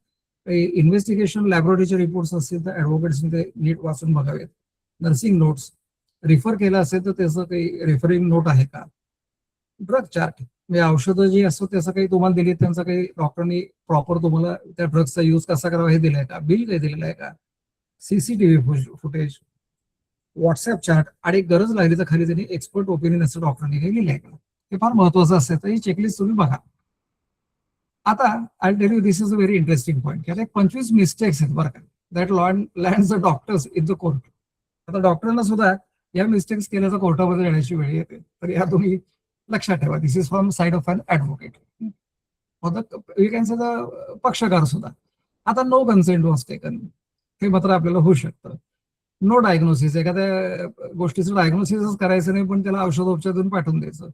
इन्व्हेस्टिगेशन लॅबोरेटरीचे रिपोर्ट्स असतील तर ऍडव्होकेट्सने ते नीट वाचून बघावेत. नर्सिंग नोट्स, रिफर केला असेल तर त्याचं काही रेफरिंग नोट आहे का. ड्रग चार्ट, म्हणजे औषधं जी असतात त्याचं काही तुम्हाला दिली, त्यांचा काही डॉक्टरनी प्रॉपर तुम्हाला त्या ड्रग्सचा यूज कसा करावा हे दिलंय का, बिल काही दिलेलं आहे का, सीसीटीव्ही फुटेज, व्हॉट्सअप चार्ट, आणि गरज लागली तर खाली त्यांनी एक्सपर्ट ओपिनियन असं डॉक्टरने काही लिहिलंय का. हे फार महत्वाचं असतं. तर ही चेकलिस्ट तुम्ही बघा. आता I tell you this is a very interesting point. की आता 25 मिस्टेक्स आहेत बरं का, that lands the doctors in the court. आता डॉक्टरांना सुद्धा या मिस्टेक्स केल्याचा कोर्टामध्ये येण्याची वेळ येते. तर या तुम्ही लक्षात ठेवा. This is from side of an advocate. You can say the पक्षकार सुद्धा. आता नो कन्सेंट वॉज टेकन, हे मात्र आपल्याला होऊ शकतं. नो डायग्नोसिस, एखाद्या गोष्टीचं डायग्नोसिसच करायचं नाही पण त्याला औषधोपचार देऊन पाठवून द्यायचं.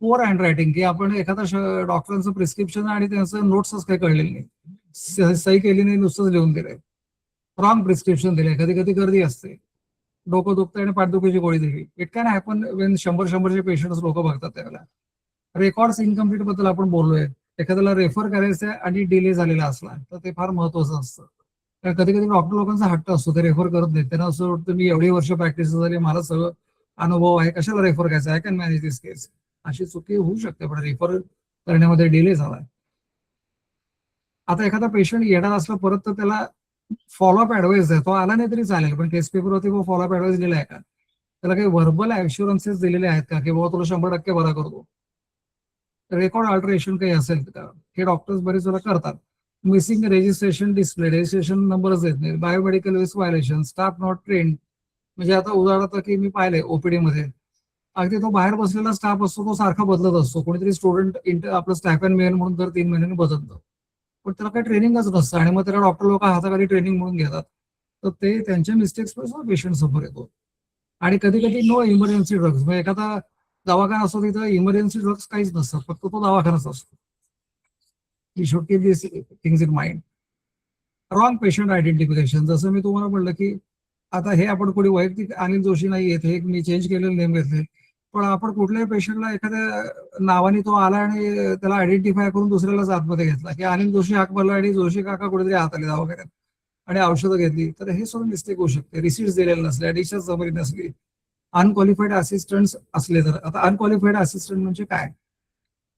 पुअर हँड रायटिंग, की आपण एखादा डॉक्टरांचं प्रिस्क्रिप्शन आणि त्यांचं नोट्सच काही कळलेलं नाही, सही केली नाही, नुसतंच लिहून दिलंय. रॉंग प्रिस्क्रिप्शन दिलंय. कधी कधी गर्दी असते, डोकं दुखतं आणि पाठदुखीची गोळी दिली. इट कॅन हॅपन वेन 100-100चे पेशंट्स लोक बघतात त्यावेळेला. रेकॉर्ड्स इनकम्प्लीट बद्दल आपण बोललोय. एखाद्याला रेफर करायचं आणि डिले झालेला असला तर ते फार महत्वाचं असतं. कारण कधी कधी डॉक्टर लोकांचा हट्ट असतो, ते रेफर करत नाही. त्यांना असं वाटतं मी एवढी वर्ष प्रॅक्टिस झाली, मला सगळं अनुभव आहे, कशाला रेफर करायचं, I can manage this case. अशी चुकी होऊ शकते, पण रेफर करण्यामध्ये डिले झाला. आता एखादा पेशंट येणार असला परत तर त्याला फॉलोअप ऍडवाइस आहे, तो आला नाही तरी चालेल, पण केस पेपरवरती फॉलोअप ऍडवाइस दिला आहे का, त्याला काही व्हर्बल ऍश्युरन्सेस दिलेले आहेत का, की बाबा तुला 100% बरा करतो. रेकॉर्ड अल्टरेशन काही असेल का, हे डॉक्टर्स बरेच वेळा करतात. मिसिंग रजिस्ट्रेशन डिस्प्ले, रजिस्ट्रेशन नंबरच येत नाही, biomedical waste violation, staff not trained. म्हणजे आता उदाहरणार्थ की मी पाहिलंय ओपीडी मध्ये अगदी तो बाहेर बसलेला स्टाफ असतो, तो सारखा बदलत असतो. कोणीतरी स्टुडंट आपलं स्टाफ अँड मेन म्हणून दर 3 महिन्यांनी बदलतं, पण त्याला काही ट्रेनिंगच नसतं आणि मग त्याला डॉक्टर लोक हाताखाली ट्रेनिंग म्हणून घेतात. तर ते त्यांच्या मिस्टेक्स पासून पेशंट सफर येतो. आणि कधी कधी नो इमर्जन्सी ड्रग्स, म्हणजे एखादा दवाखाना असतो तिथं इमर्जन्सी ड्रग्स काहीच नसतात, फक्त तो दवाखानाच असतो. We should keep this things in mind. Wrong patient identification, जसं मी तुम्हाला म्हटलं की आता हे आपण कोणी वैयक्तिक अनिल जोशी नाही येत, हे मी चेंज केलेलं नेम घेतले, पण आपण कुठल्याही पेशंटला एखाद्या नावाने तो आला आणि त्याला आयडेंटिफाय करून दुसऱ्यालाच आतमध्ये घेतला, की अनिल जोशी हाक मारला आणि जोशी काका कुठेतरी आत आले दवाखान्यात, आणि औषधं घेतली तर हे सुद्धा मिस्टेक होऊ शकते. रिसिट्स दिलेले नसले, डिशेस जमली नसली, अनक्वालिफाईड असिस्टंट असले तर. आता अनक्वालिफाईड असिस्टंट म्हणजे काय?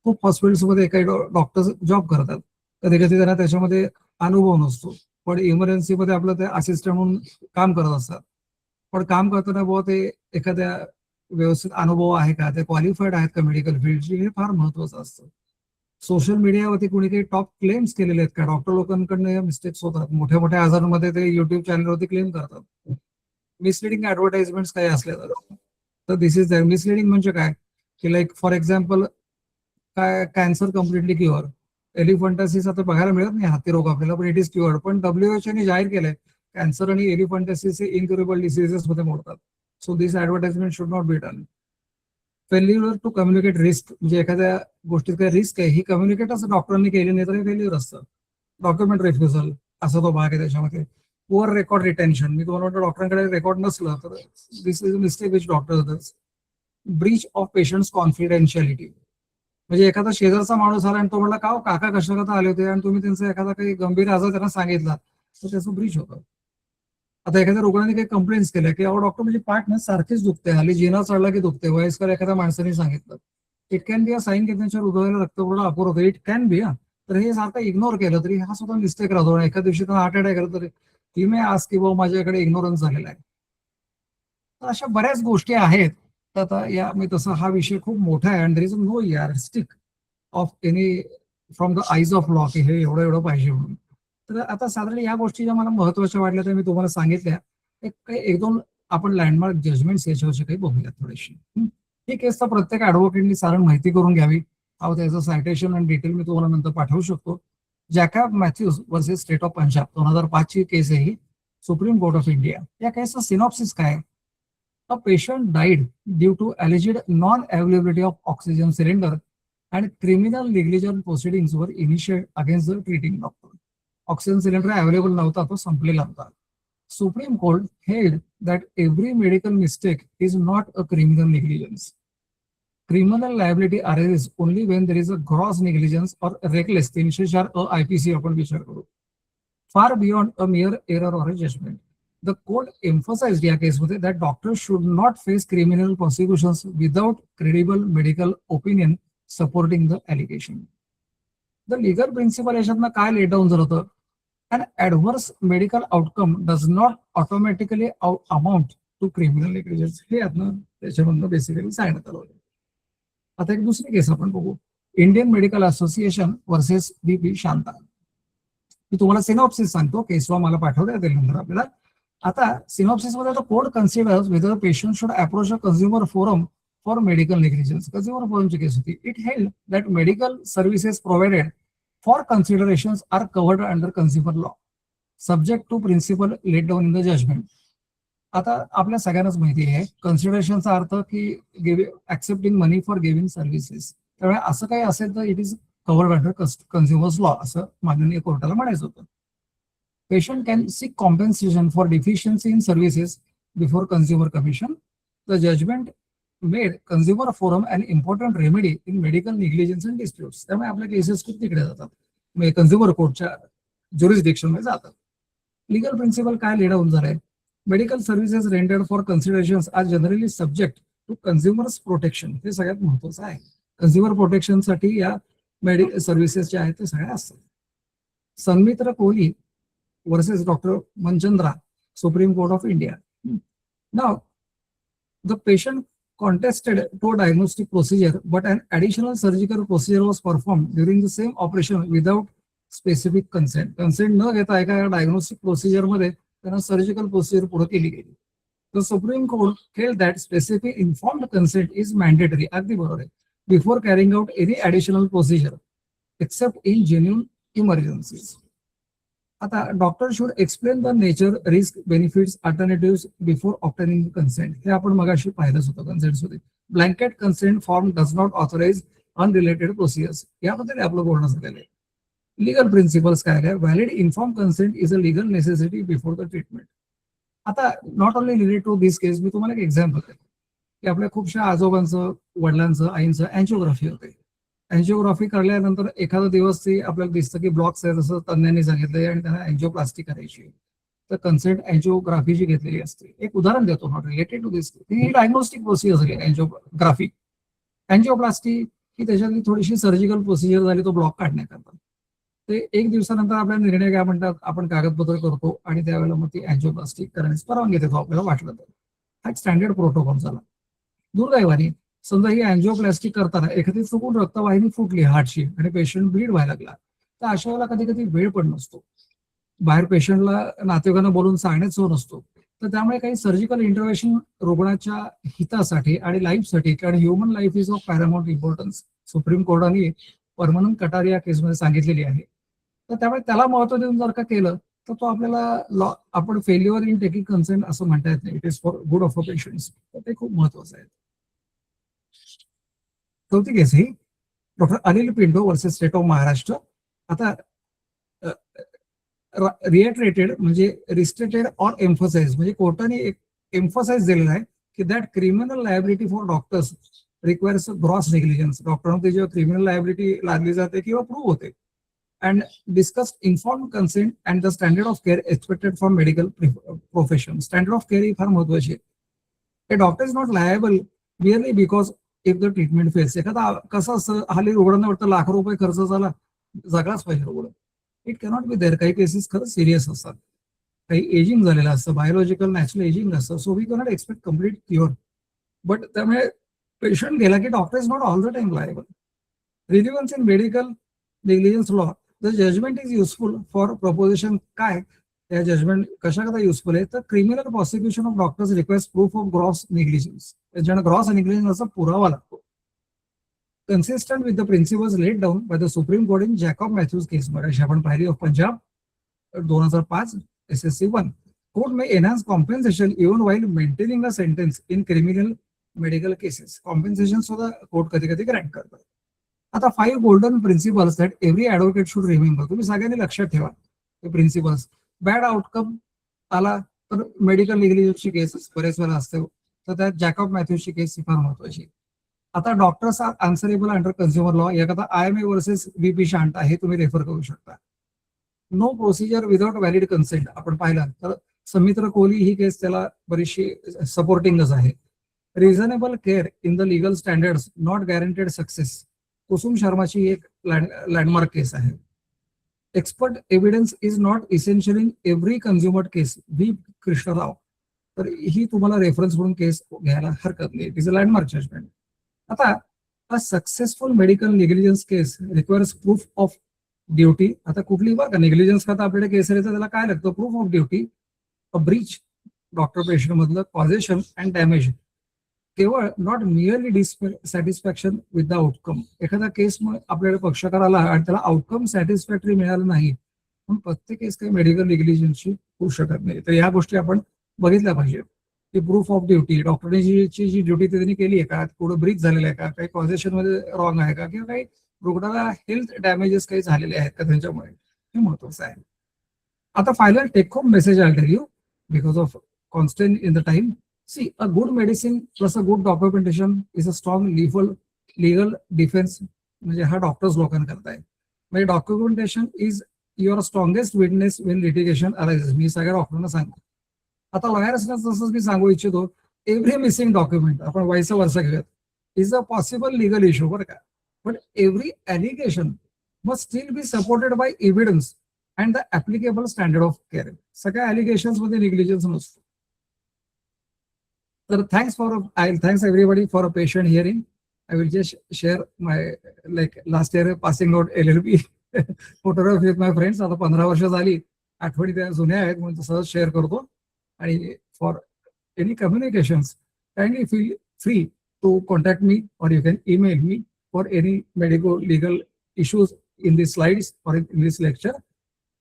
खूप हॉस्पिटल्समध्ये काही डॉक्टर्स जॉब करतात, कधी कधी त्यांना त्याच्यामध्ये अनुभव नसतो, पण इमर्जन्सीमध्ये आपलं ते असिस्टंट म्हणून काम करत असतात. पण काम करताना बुवा ते एखाद्या व्यवस्थित अनुभव आहे का, ते क्वालिफाईड आहेत का मेडिकल फील्डची, हे फार महत्वाचं असतं. सोशल मीडियावरती कोणी काही टॉप क्लेम्स केलेले आहेत का? डॉक्टर लोकांकडनं या मिस्टेक्स होतात. मोठ्या मोठ्या आजारांमध्ये ते युट्यूब चॅनलवरती क्लेम करतात. मिसलिडिंग ऍडव्हर्टाइजमेंट काही असल्या तर दिस इज दॅट. मिसलिडिंग म्हणजे काय की लाईक फॉर एक्झाम्पल काय कॅन्सर कम्प्लिटली क्युअर, एलिफंटासिस आता बघायला मिळत नाही हत्ती रोग आपल्याला, पण इट इज क्युअर्ड. पण WHO ने जाहीर केलंय कॅन्सर आणि एलिफंटासिस हे इनक्युरेबल डिसिजेस मध्ये मोडतात. So this advertisement should not be done. Failure to communicate risk, म्हणजे एखाद्या गोष्टीत काही रिस्क आहे ही कम्युनिकेट असं डॉक्टरांनी केली नाही तर हे फेल्युअर असतं. डॉक्युमेंट रिफ्युजल असा तो भाग आहे त्याच्यामध्ये. पुअर रेकॉर्ड रिटेन्शन, मी तुम्हाला वाटतं डॉक्टरांकडे रेकॉर्ड नसलं तर this is a mistake which doctor does. Breach of patients confidentiality, म्हणजे एखादा शेजारचा माणूस आला आणि तो म्हणला का काका कशाकरता आले होते आणि तुम्ही त्यांचा एखादा काही गंभीर आजार त्यांना सांगितला तर त्याचं ब्रीच होतं. आता एखाद्या रुग्णाने काही कंप्लेंट्स केल्या की अहो डॉक्टर म्हणजे पाठ ना सारखीच दुखते, हल्ली जिना चढला की दुखते, वयस्कर एखाद्या माणसाने सांगितलं, it can be a sign की त्यांच्या हृदयाला रक्तपुरवठा अपुरा होतो. It can be. तर हे सारखं इग्नोर केलं तरी हा सुद्धा मिस्टेक राहतो. एका दिवशी त्यांना हार्ट अटॅक आला तरी ती मी आज की बाबा माझ्याकडे इग्नोरन्स झालेला आहे. तर अशा बऱ्याच गोष्टी आहेत. तर आता या मी तसा हा विषय खूप मोठा आहे आणि there is no yardstick of any from the eyes of law की हे एवढं एवढं पाहिजे म्हणून. तर आता साधारण या गोष्टी ज्या मला महत्वाच्या वाटल्या त्या मी तुम्हाला सांगितल्या. एक दोन आपण लँडमार्क जजमेंट्स याच्यावरची काही बघूयात थोडीशी. ही केस तर प्रत्येक ऍडव्होकेटनी साधारण माहिती करून घ्यावी. अहो त्याचं सायटेशन आणि डिटेल मी तुम्हाला नंतर पाठवू शकतो. Jacob Mathews versus state of Punjab 2005 case आहे ही, सुप्रीम कोर्ट ऑफ इंडिया. या केसचा सिनॉप्सिस काय? A patient died due to alleged non availability of oxygen cylinder and criminal negligence proceedings were initiated against the treating doctor. Oxygen cylinder available नव्हता, तो संपलेला होता. Supreme court held that every medical mistake is not a criminal negligence. Criminal liability arises only when there is a gross negligence or reckless, 304 IPC आपण विचार करू. Far beyond a mere error or a judgment. The court emphasized या केसमध्ये that doctors should not face criminal prosecutions without credible medical opinion supporting the allegation. The legal principle याच्यातनं काय late down झालं होतं? An adverse medical outcome does not automatically amount to criminal negligence. हे यातनं त्याच्यामधनं basically सांगण्यात आलं होतं. आता एक दुसरी केस आपण बघू. Indian Medical Association versus BP Shantha. मी तुम्हाला सिनॉप्सिस सांगतो, केसवा मला पाठवता येतील नंतर आपल्याला. आता सिनॉप्सिस मध्ये court considers whether patient should approach a consumer forum for medical negligence. Consumer forumची केस होती. It held that medical services provided for considerations are covered under consumer law, subject to principle laid down in the judgment. आता आपल्या सगळ्यांनाच माहिती आहे कन्सिडरेशनचा अर्थ की accepting money for giving services. त्यामुळे असं काही असेल तर it is covered under consumers law असं माननीय कोर्टाला म्हणायचं होतं. Patient can seek compensation for deficiency in services before consumer commission. The judgement made consumer forum an important remedy in medical negligence and disputes. त्यामुळे आपल्या केसेस खूप तिकडे जातात, म्हणजे कन्झ्युमर कोर्टच्या ज्युरिस्डिक्शन मध्ये जातात. लिगल प्रिन्सिपल काय लेड डाऊन झालाय? Medical services rendered for considerations are generally subject to consumers protection. हे सगळ्यात महत्वाचं आहे. कन्झ्युमर प्रोटेक्शनसाठी या मेडिकल सर्व्हिसेस ज्या आहेत ते सगळ्या असतात. संमित्र Kohli versus doctor Manchandra, Supreme Court of India. Now the patient contested to diagnostic procedure, but an additional surgical procedure was performed during the same operation without specific consent. Consent न घेता एका डायग्नोस्टिक प्रोसिजर मध्ये त्यांना सर्जिकल प्रोसिजर पुढे केली गेली. The Supreme Court held that specific informed consent is mandatory. अगदी बरोबर आहे. Before carrying out any additional procedure, except in genuine emergencies. आता doctor should explain the nature, risk, benefits, alternative before obtaining consent. हे आपण मगाशी पाहिलंच होतं consent मध्ये. Blanket consent form does not authorise unrelated procedures. याबद्दल आपलं बोलणं झालेलं आहे. लिगल प्रिन्सिपल्स काय आहे? Valid inform consent is a legal necessity before the treatment. आता not only related to this case, मी तुम्हाला एक एक्झाम्पल देतो की आपल्या खूपशा आजोबांचं, वडिलांचं, आईंचं अँजिओग्राफी होते. अँजिओग्राफी काढल्यानंतर एखादा दिवस ती आपल्याला दिसतं की ब्लॉक्स आहेत असं तज्ञांनी सांगितलंय आणि त्यांना अँजिओप्लास्टी करायची. तर कन्सेंट अँजिओग्राफी जी घेतलेली असते. एक उदाहरण देतो, नॉट रिलेटेड टू दिस, ही डायग्नोस्टिक प्रोसिजर झाली अँजिओग्राफी. अँजिओप्लास्टी ही त्याच्यातली थोडीशी सर्जिकल प्रोसिजर झाली, तो ब्लॉक काढण्याकरता. ते 1 दिवसानंतर आपल्याला निर्णय काय म्हणतात, आपण कागदपत्र करतो आणि त्यावेळेला मग ती अँजिओप्लास्टी करण्यास परवानगी देतो आपल्याला वाटलं तर. हा एक स्टँडर्ड प्रोटोकॉल झाला. दुर्दैवाने समजा ही अँजिओप्लास्टी करताना एखादी चुकून रक्तवाहिनी फुटली हार्टची आणि पेशंट ब्लीड व्हायला लागला, तर अशा वेळेला कधी कधी वेळ पण नसतो, बाहेर पेशंटला नातेवाईकांना बोलून सांगण्याचा नसतो. तर त्यामुळे काही सर्जिकल इंटरव्हेन्शन रुग्णाच्या हितासाठी आणि लाईफसाठी, कारण human life is of paramount importance, supreme कोर्टाने परमनंट कटार या केसमध्ये सांगितलेली आहे. तर त्यामुळे त्याला महत्व देऊन जर का केलं तर तो आपल्याला आपण फेल्युअर इन टेकिंग कन्सेंट असं म्हणता येत नाही. It is for good of a patients. तर ते खूप महत्वाचं आहे. चौथी case he doctor Anil Pinto versus state of Maharashtra. आता रिएटरेटेड म्हणजे रिस्ट्रिक्टेड ऑर एम्फसाइज, म्हणजे कोर्टाने एक एम्फसाइज दिलेला आहे की that criminal liability for doctors requires gross negligence. डॉक्टरांना जेव्हा क्रिमिनल लायबिलिटी लादली जाते किंवा प्रूव्ह होते, and discuss inform consent and the standard of care expected from medical profession. Standard of care ही फार महत्वाची आहे. A doctor is not liable merely because if the treatment fails. एखादा कसं असतं, हल्ली रुग्णांना वाटतं लाख रुपये खर्च झाला, जगाच पाहिजे रुग्ण. It cannot be there. काही केसेस खरंच सिरियस असतात, काही एजिंग झालेलं असतं, बायोलॉजिकल नॅचरल एजिंग असतं. So we cannot expect complete cure. But त्यामुळे पेशंट गेला की doctor is not all the time liable. Relevance in medical negligence law. The judgment is useful for proposition. काय त्या जजमेंट कशाकरता useful आहे, तर criminal prosecution of doctors request proof of gross negligence. त्याच्यानं gross नेग्लिजन्सचा पुरावा लागतो. Consistent with the principles laid down by the Supreme Court in Jacob Matthews case, मगाशी आपण पाहिली of Punjab 2005 SSC 1. Court may enhance compensation even while maintaining a sentence in criminal medical cases. Compensation सुद्धा court कधी कधी Grant करतात. आता 5 golden principles that every advocate should remember. तुम्ही सगळ्यांनी लक्षात ठेवा हे प्रिन्सिपल्स. बॅड आउटकम आला तर मेडिकल नेग्लिजन्सची केस बरेच वेळा असते, तर त्यात जॅकॉब मॅथ्यूजची केस ही फार महत्वाची. आता doctors are answerable under consumer law. एखादा IMA वर्सेस VP शांत आहे, तुम्ही रेफर करू शकता. No procedure without valid consent. आपण पाहिलं तर समित्र कोहली ही केस त्याला बरीचशी सपोर्टिंगच आहे. Reasonable care in the legal standards not guaranteed success. Kusum शर्माची एक लँडमार्क केस आहे. Expert evidence is not essential in every consumer case, v Krishnarao. तर ही तुम्हाला रेफरन्स म्हणून केस घ्यायला हरकत नाही. It is a landmark judgment. आता a successful medical negligence case requires proof of duty. आता कुठली बघा नेग्लिजन्स करता आपल्याकडे केस येतं, त्याला काय लागतं, proof of duty, a breach doctor patient मधलं, कॉझेशन अँड डॅमेज. केवळ not merely dissatisfaction with the outcome. एखादा केस आपल्याकडे पक्षकार आला आणि त्याला आउटकम सॅटिस्फॅक्टरी मिळालं नाही, पण प्रत्येक केस काही मेडिकल नेग्लिजन्सची होऊ शकत नाही. तर या गोष्टी आपण बघितल्या पाहिजेत की प्रूफ ऑफ ड्युटी, डॉक्टरने जी ड्युटी त्यांनी केली आहे का, थोडं ब्रीच झालेलं आहे का, काही कॉझेशन मध्ये रॉंग आहे का, किंवा काही रुग्णाला हेल्थ डॅमेजेस काही झालेले आहेत का त्यांच्यामुळे, हे महत्वाचं आहे. आता final take home message I tell you because of constant in the time. See, a good medicine plus a good documentation is a strong legal defense. म्हणजे हा डॉक्टर्स लोकांकरता आहे. म्हणजे documentation is your strongest witness when litigation arises. मी सगळ्या डॉक्टरांना सांगतो. आता लॉयर्सना तसंच मी सांगू इच्छितो, एव्हरी मिसिंग डॉक्युमेंट, आपण वयचं वर्ष घेऊयात, is a possible legal issue बरं का. But every allegation must steel be supported by evidence and the applicable standard of care. सगळ्या ॲलिगेशन्स मध्ये निग्लिजन्स नसतो. So thanks everybody for a patient hearing. I will just share my last year passing out LLB photograph with my friends. आता 15 वर्ष झाली, आठवणी त्या जुन्या आहेत म्हणून सहज शेअर करतो. आणि for any communications kindly feel free to contact me, or you can email me for any medical legal issues in these slides or in this lecture.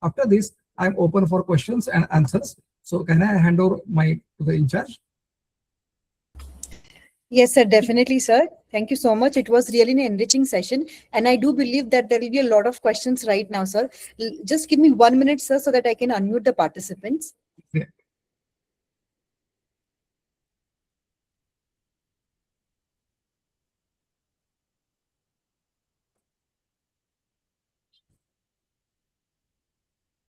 After this, I am open for questions and answers. So can I hand over to the in charge? Yes, sir, definitely, sir. Thank you so much. It was really an enriching session. And I do believe that there will be a lot of questions right now, sir. Just give me 1 minute, sir, so that I can unmute the participants. Yeah.